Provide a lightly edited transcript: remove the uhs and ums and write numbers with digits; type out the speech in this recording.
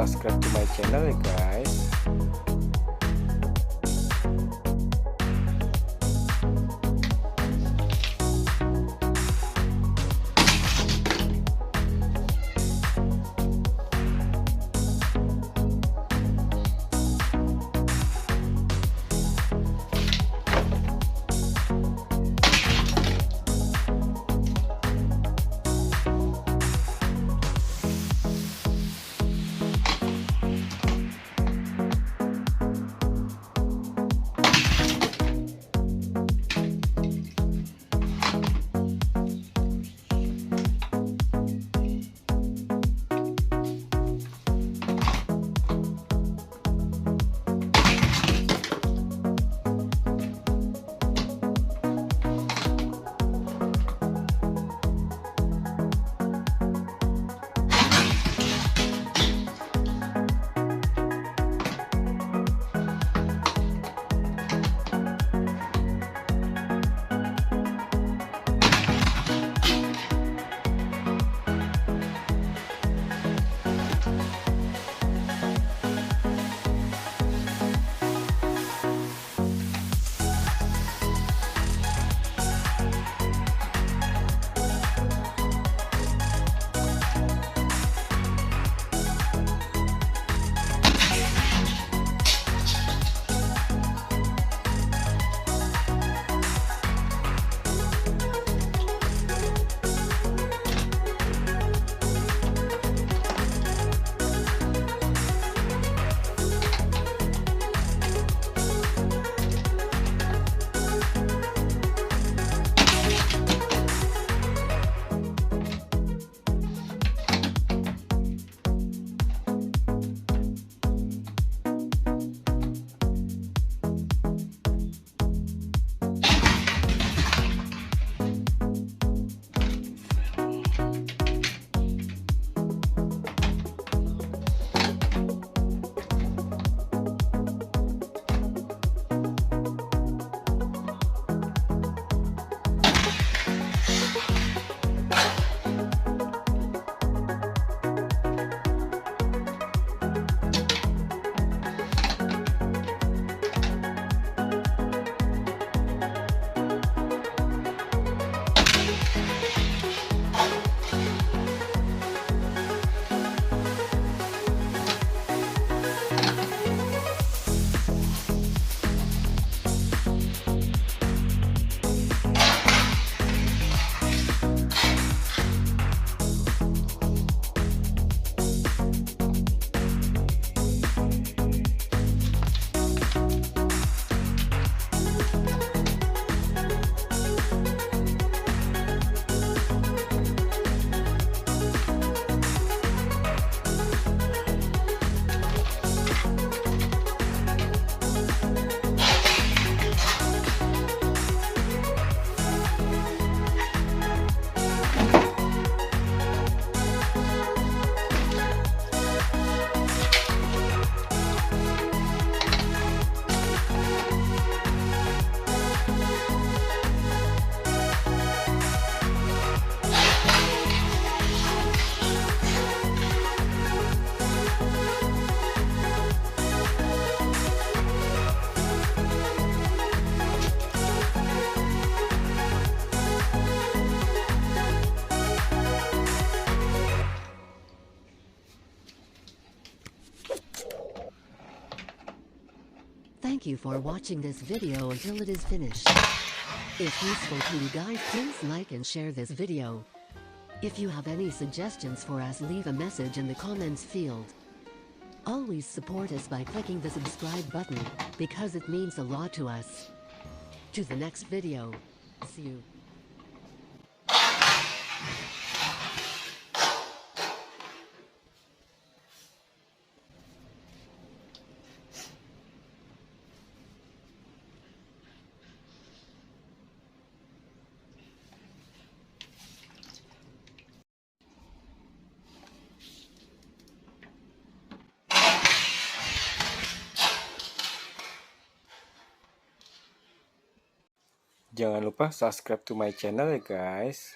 subscribe to my channel ya guys. Thank you for watching this video until it is finished. If useful to you guys, please like and share this video. If you have any suggestions for us, leave a message in the comments field. Always support us by clicking the subscribe button, because it means a lot to us. To the next video. See you. Jangan lupa subscribe to my channel ya guys.